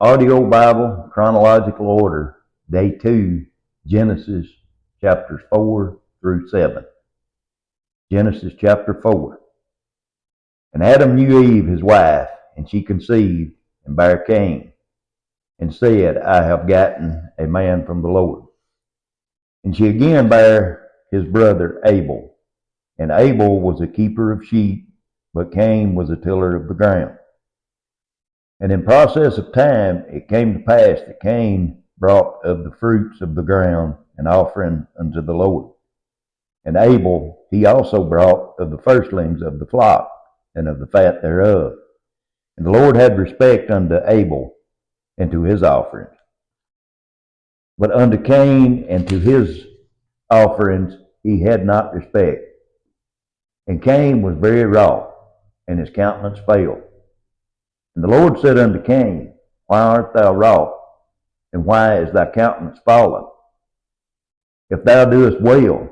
Audio Bible, chronological order, day 2, Genesis chapters 4 through 7. Genesis chapter 4. And Adam knew Eve his wife, and she conceived, and bare Cain, and said, I have gotten a man from the Lord. And she again bare his brother Abel. And Abel was a keeper of sheep, but Cain was a tiller of the ground. And in process of time it came to pass that Cain brought of the fruits of the ground an offering unto the Lord. And Abel he also brought of the firstlings of the flock, and of the fat thereof. And the Lord had respect unto Abel, and to his offerings. But unto Cain and to his offerings he had not respect. And Cain was very wroth, and his countenance fell. And the Lord said unto Cain, Why art thou wroth, and why is thy countenance fallen? If thou doest well,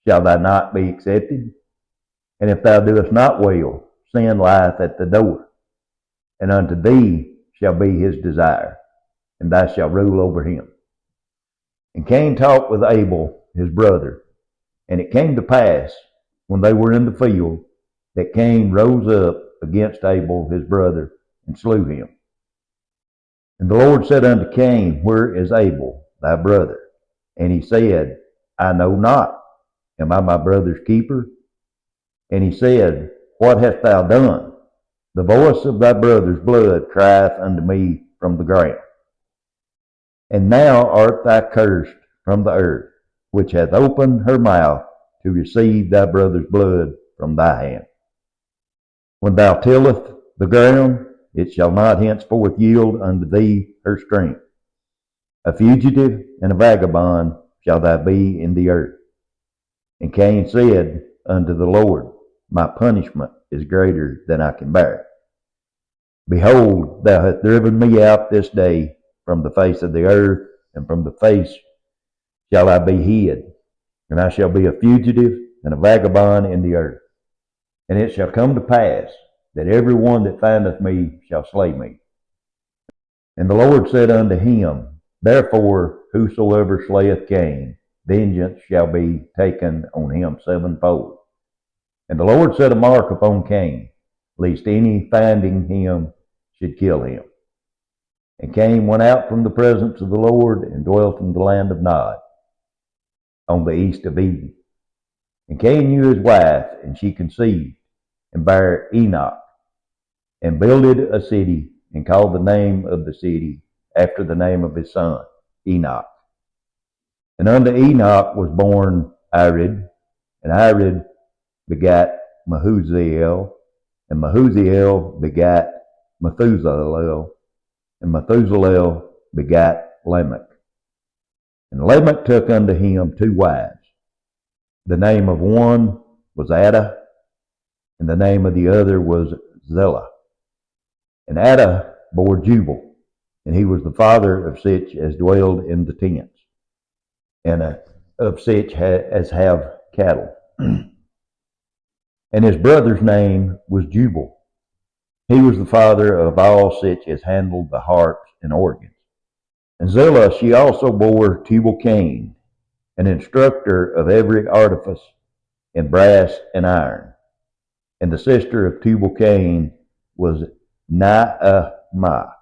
shall thou not be accepted? And if thou doest not well, sin lieth at the door. And unto thee shall be his desire, and thou shalt rule over him. And Cain talked with Abel his brother. And it came to pass, when they were in the field, that Cain rose up against Abel his brother, and slew him. And the Lord said unto Cain, Where is Abel thy brother? And he said, I know not. Am I my brother's keeper? And he said, What hast thou done? The voice of thy brother's blood crieth unto me from the ground. And now art thou cursed from the earth, which hath opened her mouth to receive thy brother's blood from thy hand. When thou tillest the ground, it shall not henceforth yield unto thee her strength. A fugitive and a vagabond shall thou be in the earth. And Cain said unto the Lord, My punishment is greater than I can bear. Behold, thou hast driven me out this day from the face of the earth, and from the face shall I be hid. And I shall be a fugitive and a vagabond in the earth. And it shall come to pass that every one that findeth me shall slay me. And the Lord said unto him, Therefore whosoever slayeth Cain, vengeance shall be taken on him sevenfold. And the Lord set a mark upon Cain, lest any finding him should kill him. And Cain went out from the presence of the Lord, and dwelt in the land of Nod, on the east of Eden. And Cain knew his wife, and she conceived, and bare Enoch, and builded a city, and called the name of the city after the name of his son, Enoch. And unto Enoch was born Irid, and Irid begat Mehuziel, and Mehuziel begat Methuselah, and Methuselah begat Lamech. And Lamech took unto him 2 wives. The name of one was Ada, and the name of the other was Zillah. And Ada bore Jubal, and he was the father of such as dwelled in the tents, and of such as have cattle. And his brother's name was Jubal. He was the father of all such as handled the harps and organs. And Zillah, she also bore Tubal-Cain, an instructor of every artifice in brass and iron. And the sister of Tubal-Cain was Naamah.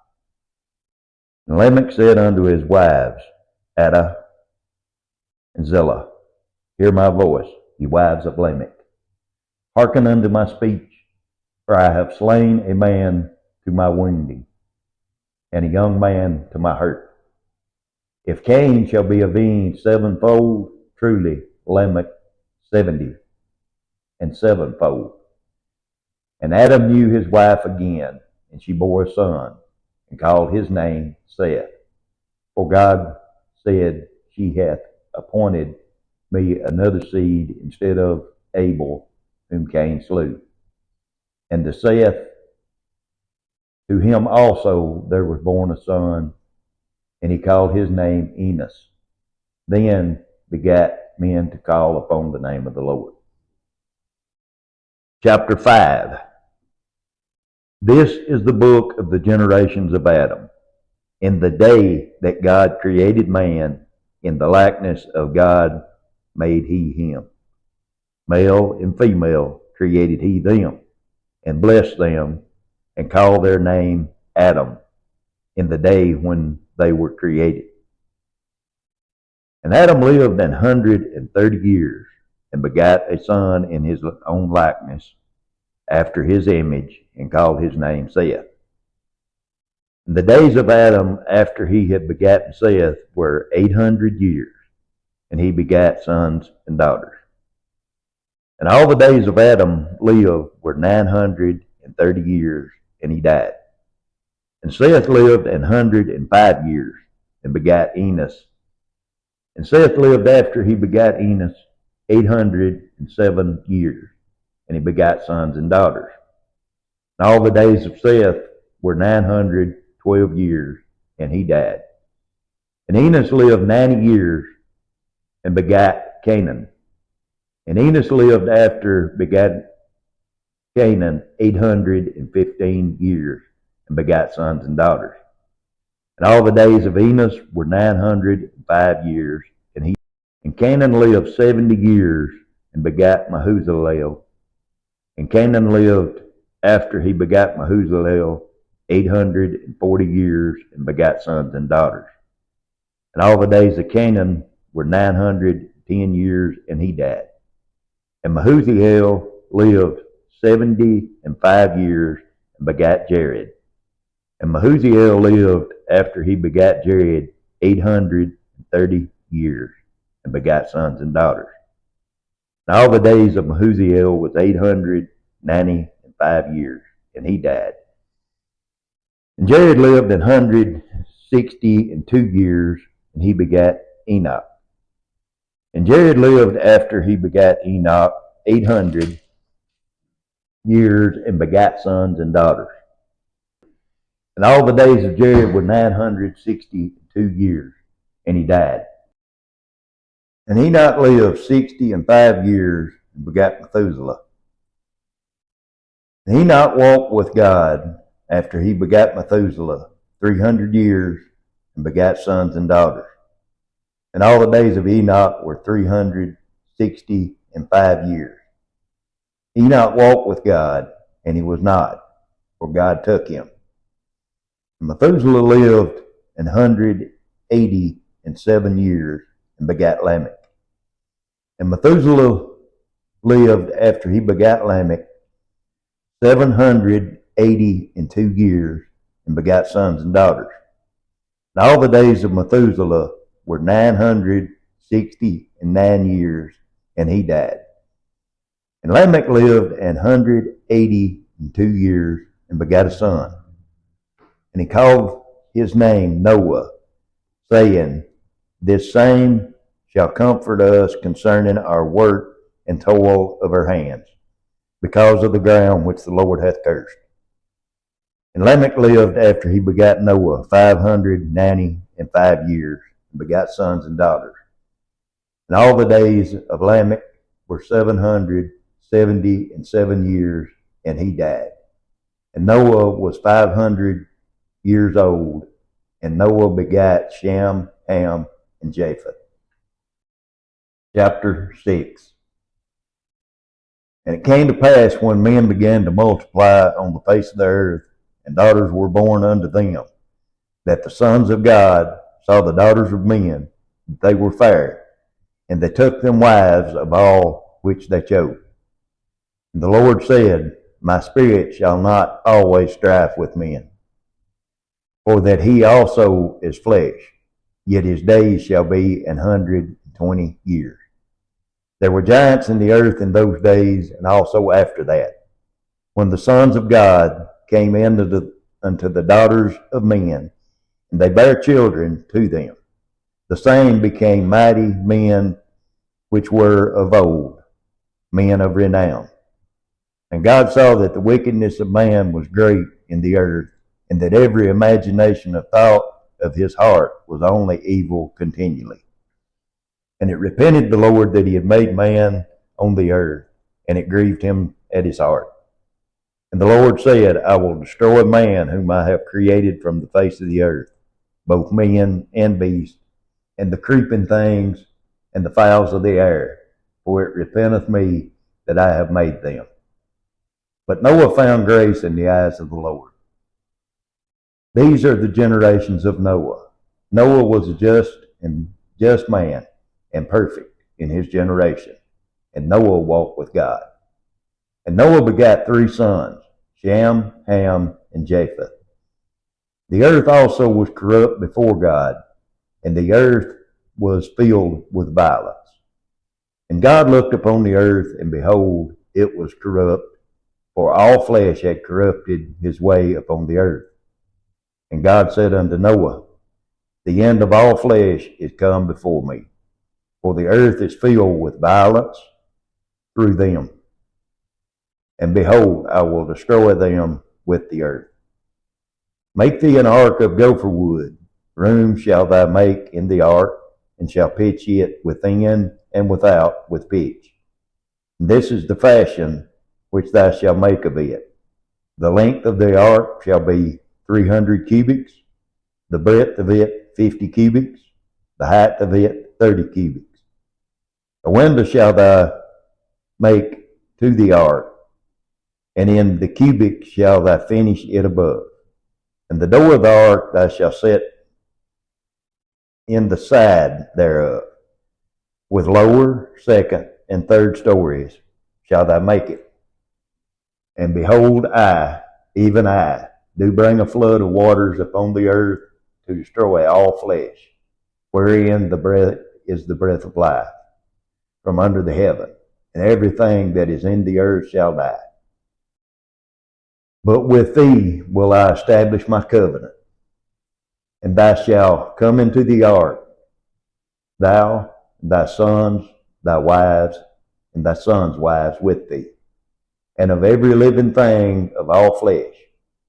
And Lamech said unto his wives, Ada and Zillah, Hear my voice, ye wives of Lamech. Hearken unto my speech, for I have slain a man to my wounding, and a young man to my hurt. If Cain shall be avenged sevenfold, truly Lamech 70 and sevenfold. And Adam knew his wife again, and she bore a son, and called his name Seth. For God said, She hath appointed me another seed instead of Abel, whom Cain slew. And to Seth, to him also there was born a son, and he called his name Enos. Then begat men to call upon the name of the Lord. Chapter 5. This is the book of the generations of Adam. In the day that God created man, in the likeness of God made he him. Male and female created he them, and blessed them, and called their name Adam, in the day when they were created. And Adam lived 130 years, and begat a son in his own likeness, after his image, and called his name Seth. And the days of Adam after he had begotten Seth were 800 years, and he begat sons and daughters. And all the days of Adam lived were 930 years, and he died. And Seth lived 105 years, and begat Enos. And Seth lived after he begat Enos 807 years, and he begat sons and daughters. And all the days of Seth were 912 years, and he died. And Enos lived 90 years, and begat Canaan. And Enos lived after begat Canaan 815 years, and begat sons and daughters. And all the days of Enos were 905 years, and Canaan lived 70 years, and begat Mahuzael. And Canaan lived after he begat Mahuzael 840 years, and begat sons and daughters. And all the days of Canaan were 910 years, and he died. And Mahuzael lived 75 years, and begat Jared. And Mahuzael lived after he begat Jared 830 years, and begat sons and daughters. And all the days of Mahuzael was 895 years, and he died. And Jared lived 162 years, and he begat Enoch. And Jared lived after he begat Enoch 800 years, and begat sons and daughters. And all the days of Jared were 962 years, and he died. And Enoch lived 65 years, and begat Methuselah. And Enoch walked with God after he begat Methuselah 300 years, and begat sons and daughters. And all the days of Enoch were 365 years. Enoch walked with God, and he was not, for God took him. And Methuselah lived 187 years, and begat Lamech. And Methuselah lived after he begat Lamech 782 years, and begat sons and daughters. And all the days of Methuselah were 969 years, and he died. And Lamech lived 182 years, and begat a son. And he called his name Noah, saying, This same shall comfort us concerning our work and toil of our hands, because of the ground which the Lord hath cursed. And Lamech lived after he begat Noah 595 years, and begat sons and daughters. And all the days of Lamech were 777 years, and he died. And Noah was 500 years old, and Noah begat Shem, Ham, and Japheth. Chapter 6. And it came to pass, when men began to multiply on the face of the earth, and daughters were born unto them, that the sons of God saw the daughters of men, that they were fair, and they took them wives of all which they chose. And the Lord said, My spirit shall not always strive with men, for that he also is flesh, yet his days shall be 120 years. There were giants in the earth in those days, and also after that, when the sons of God came unto the daughters of men, and they bare children to them. The same became mighty men which were of old, men of renown. And God saw that the wickedness of man was great in the earth, and that every imagination of thought of his heart was only evil continually. And it repented the Lord that he had made man on the earth, and it grieved him at his heart. And the Lord said, I will destroy man whom I have created from the face of the earth, both men and beasts, and the creeping things, and the fowls of the air, for it repenteth me that I have made them. But Noah found grace in the eyes of the Lord. These are the generations of Noah. Noah was a just man, and perfect in his generation. And Noah walked with God. And Noah begat 3 sons, Shem, Ham, and Japheth. The earth also was corrupt before God, and the earth was filled with violence. And God looked upon the earth, and behold, it was corrupt, for all flesh had corrupted his way upon the earth. And God said unto Noah, the end of all flesh is come before me, for the earth is filled with violence through them. And behold, I will destroy them with the earth. Make thee an ark of gopher wood. Room shalt thou make in the ark, and shall pitch it within and without with pitch. And this is the fashion which thou shalt make of it. The length of the ark shall be 300 cubits, the breadth of it 50 cubits, the height of it 30 cubits. A window shalt thou make to the ark, and in the cubits shall thou finish it above. And the door of the ark thou shalt set in the side thereof. With lower, second, and third stories shalt thou make it. And behold, I, even I, do bring a flood of waters upon the earth to destroy all flesh, wherein the breath is the breath of life, from under the heaven, and everything that is in the earth shall die. But with thee will I establish my covenant, and thou shalt come into the ark, thou, thy sons, thy wives, and thy sons' wives with thee, and of every living thing of all flesh,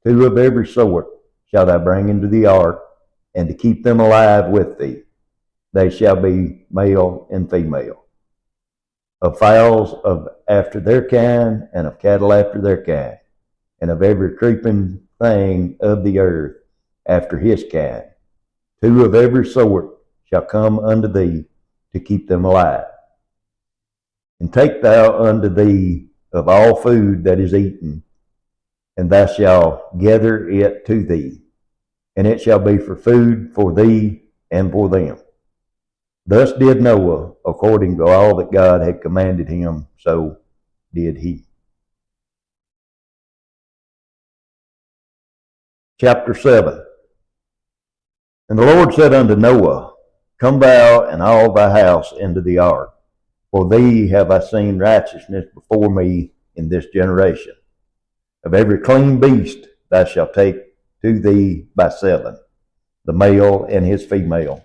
2 of every sort shalt thou bring into the ark, and to keep them alive with thee, they shall be male and female. Of fowls of after their kind, and of cattle after their kind, and of every creeping thing of the earth after his kind. 2 of every sort shall come unto thee to keep them alive. And take thou unto thee of all food that is eaten, and thou shalt gather it to thee, and it shall be for food for thee and for them. Thus did Noah, according to all that God had commanded him, so did he. Chapter 7. And the Lord said unto Noah, Come thou and all thy house into the ark, for thee have I seen righteousness before me in this generation. Of every clean beast thou shalt take to thee by 7, the male and his female,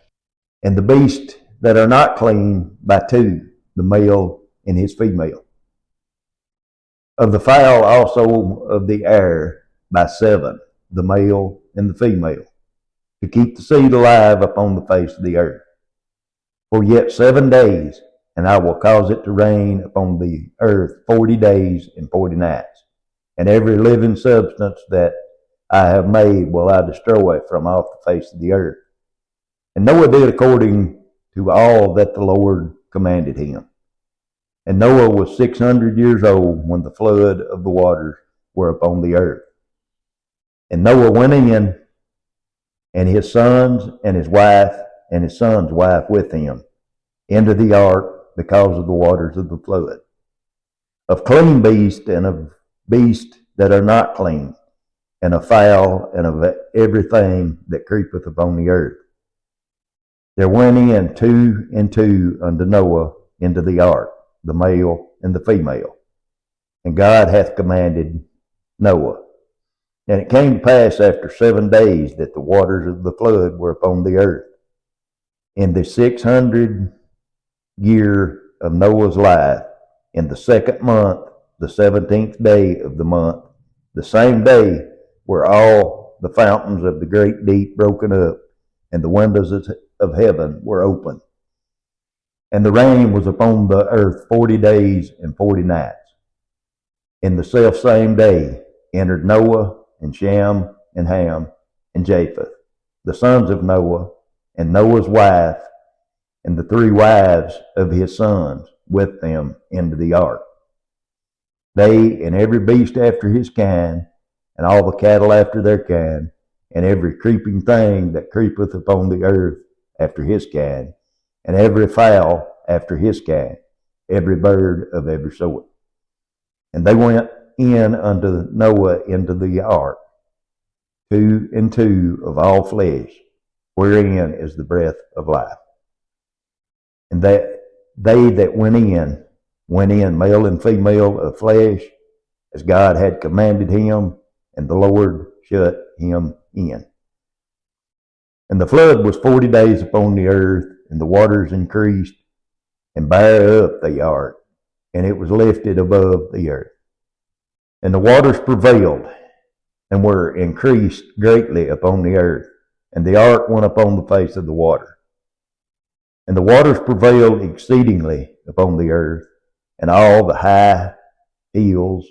and the beasts that are not clean by 2, the male and his female. Of the fowl also of the air by 7, the male and the female, to keep the seed alive upon the face of the earth. For yet 7 days, and I will cause it to rain upon the earth 40 days and 40 nights, and every living substance that I have made will I destroy from off the face of the earth. And Noah did according to all that the Lord commanded him. And Noah was 600 years old when the flood of the waters were upon the earth. And Noah went in, and his sons and his wife and his son's wife with him, into the ark because of the waters of the flood. Of clean beasts and of beasts that are not clean, and of fowl and of everything that creepeth upon the earth. There went in 2 and 2 unto Noah into the ark, the male and the female. And God hath commanded Noah. And it came to pass after 7 days that the waters of the flood were upon the earth. In the 600th year of Noah's life, in the 2nd month, the 17th day of the month, the same day were all the fountains of the great deep broken up, and the windows of heaven were opened. And the rain was upon the earth 40 days and 40 nights. In the selfsame day entered Noah and Shem and Ham and Japheth the sons of Noah, and Noah's wife, and the 3 wives of his sons with them into the ark. They and every beast after his kind, and all the cattle after their kind, and every creeping thing that creepeth upon the earth after his kind, and every fowl after his kind, every bird of every sort. And they went in unto Noah into the ark, 2 and 2 of all flesh, wherein is the breath of life. And that they that went in, male and female of flesh, as God had commanded him, and the Lord shut him in. And the flood was 40 days upon the earth, and the waters increased, and bare up the ark, and it was lifted above the earth. And the waters prevailed, and were increased greatly upon the earth, and the ark went upon the face of the water. And the waters prevailed exceedingly upon the earth, and all the high hills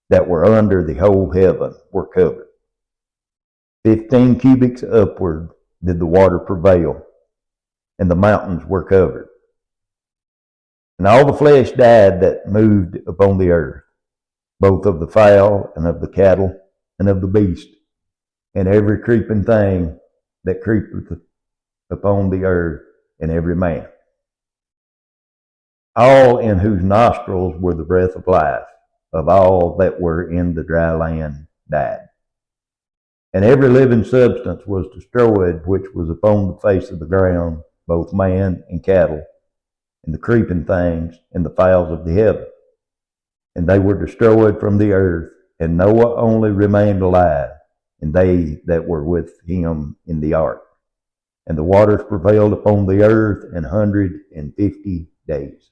that were under the whole heaven were covered. 15 cubits upward did the water prevail, and the mountains were covered. And all the flesh died that moved upon the earth, both of the fowl and of the cattle and of the beast, and every creeping thing that creepeth upon the earth, and every man. All in whose nostrils were the breath of life, of all that were in the dry land, died. And every living substance was destroyed which was upon the face of the ground, both man and cattle, and the creeping things, and the fowls of the heaven. And they were destroyed from the earth, and Noah only remained alive, and they that were with him in the ark. And the waters prevailed upon the earth 150 days.